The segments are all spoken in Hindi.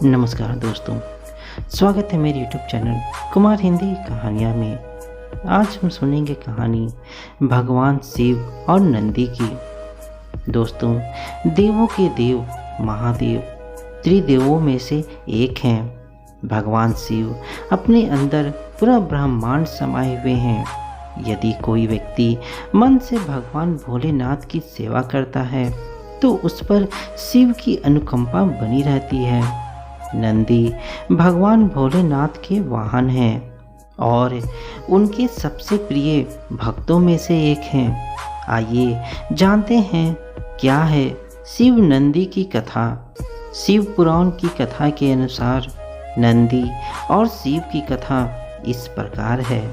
नमस्कार दोस्तों, स्वागत है मेरे YouTube चैनल कुमार हिंदी कहानियाँ में। आज हम सुनेंगे कहानी भगवान शिव और नंदी की। दोस्तों, देवों के देव महादेव त्रिदेवों में से एक हैं। भगवान शिव अपने अंदर पूरा ब्रह्मांड समाये हुए हैं। यदि कोई व्यक्ति मन से भगवान भोलेनाथ की सेवा करता है तो उस पर शिव की अनुकंपा बनी रहती है। नंदी भगवान भोलेनाथ के वाहन हैं और उनके सबसे प्रिय भक्तों में से एक हैं। आइए जानते हैं क्या है शिव नंदी की कथा। शिव पुराण की कथा के अनुसार नंदी और शिव की कथा इस प्रकार है।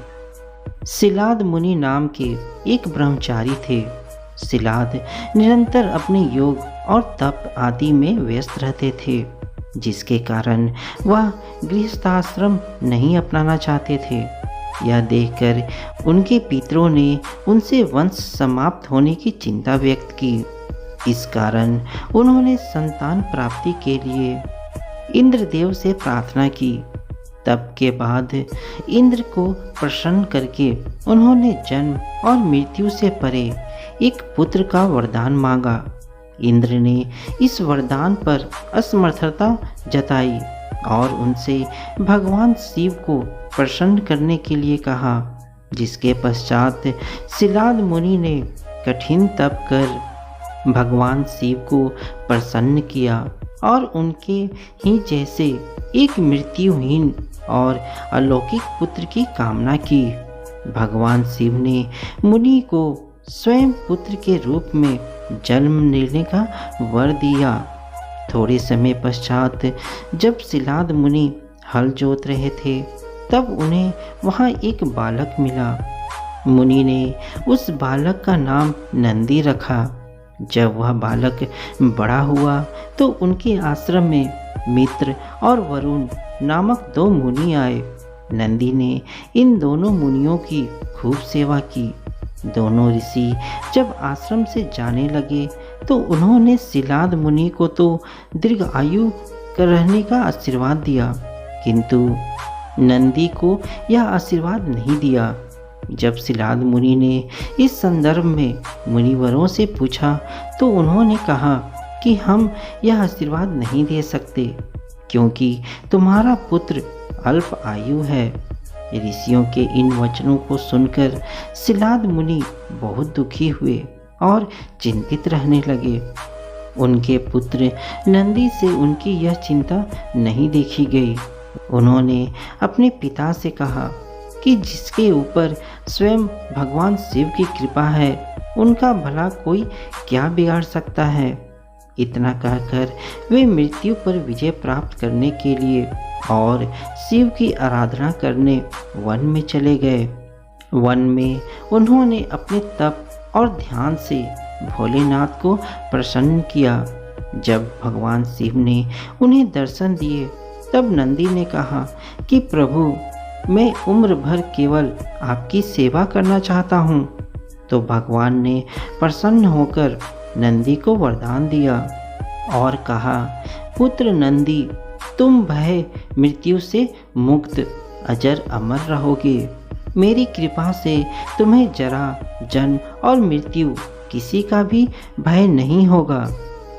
शिलाद मुनि नाम के एक ब्रह्मचारी थे। शिलाद निरंतर अपने योग और तप आदि में व्यस्त रहते थे, जिसके कारण वह गृहस्थाश्रम नहीं अपनाना चाहते थे। यह देखकर उनके पितरों ने उनसे वंश समाप्त होने की चिंता व्यक्त की। इस कारण उन्होंने संतान प्राप्ति के लिए इंद्रदेव से प्रार्थना की। तब के बाद इंद्र को प्रसन्न करके उन्होंने जन्म और मृत्यु से परे एक पुत्र का वरदान मांगा। इंद्र ने इस वरदान पर असमर्थता जताई और उनसे भगवान शिव को प्रसन्न करने के लिए कहा, जिसके पश्चात शिलाद मुनि ने कठिन तप कर भगवान शिव को प्रसन्न किया और उनके ही जैसे एक मृत्युहीन और अलौकिक पुत्र की कामना की। भगवान शिव ने मुनि को स्वयं पुत्र के रूप में जन्म लेने का वर दिया। थोड़े समय पश्चात जब शिलाद मुनि हल जोत रहे थे तब उन्हें वहाँ एक बालक मिला। मुनि ने उस बालक का नाम नंदी रखा। जब वह बालक बड़ा हुआ तो उनके आश्रम में मित्र और वरुण नामक दो मुनि आए। नंदी ने इन दोनों मुनियों की खूब सेवा की। दोनों ऋषि जब आश्रम से जाने लगे तो उन्होंने शिलाद मुनि को तो दीर्घ आयु कर रहने का आशीर्वाद दिया, किंतु नंदी को यह आशीर्वाद नहीं दिया। जब शिलाद मुनि ने इस संदर्भ में मुनिवरों से पूछा तो उन्होंने कहा कि हम यह आशीर्वाद नहीं दे सकते, क्योंकि तुम्हारा पुत्र अल्प आयु है। ऋषियों के इन वचनों को सुनकर शिलाद मुनि बहुत दुखी हुए और चिंतित रहने लगे। उनके पुत्र नंदी से उनकी यह चिंता नहीं देखी गई। उन्होंने अपने पिता से कहा कि जिसके ऊपर स्वयं भगवान शिव की कृपा है, उनका भला कोई क्या बिगाड़ सकता है। इतना कहकर वे मृत्यु पर विजय प्राप्त करने के लिए और शिव की आराधना करने वन में चले गए। वन में उन्होंने अपने तप और ध्यान से भोलेनाथ को प्रसन्न किया। जब भगवान शिव ने उन्हें दर्शन दिए तब नंदी ने कहा कि प्रभु, मैं उम्र भर केवल आपकी सेवा करना चाहता हूँ। तो भगवान ने प्रसन्न होकर नंदी को वरदान दिया और कहा, पुत्र नंदी, तुम भय मृत्यु से मुक्त अजर अमर रहोगे। मेरी कृपा से तुम्हें जरा जन्म और मृत्यु किसी का भी भय नहीं होगा।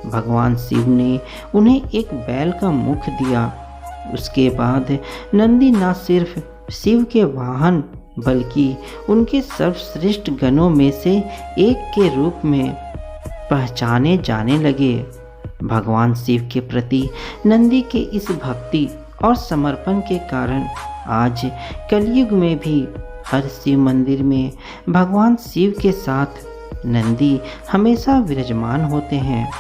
भगवान शिव ने उन्हें एक बैल का मुख दिया। उसके बाद नंदी न सिर्फ शिव के वाहन बल्कि उनके सर्वश्रेष्ठ गणों में से एक के रूप में पहचाने जाने लगे। भगवान शिव के प्रति नंदी के इस भक्ति और समर्पण के कारण आज कलयुग में भी हर शिव मंदिर में भगवान शिव के साथ नंदी हमेशा विराजमान होते हैं।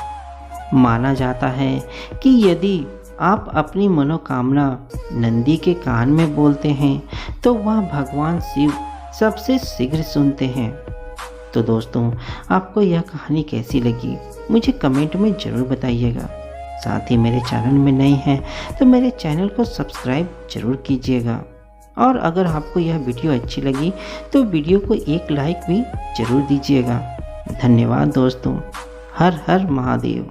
माना जाता है कि यदि आप अपनी मनोकामना नंदी के कान में बोलते हैं तो वह भगवान शिव सबसे शीघ्र सुनते हैं। तो दोस्तों, आपको यह कहानी कैसी लगी मुझे कमेंट में ज़रूर बताइएगा। साथ ही मेरे चैनल में नए हैं तो मेरे चैनल को सब्सक्राइब जरूर कीजिएगा। और अगर आपको यह वीडियो अच्छी लगी तो वीडियो को एक लाइक भी ज़रूर दीजिएगा। धन्यवाद दोस्तों। हर हर महादेव।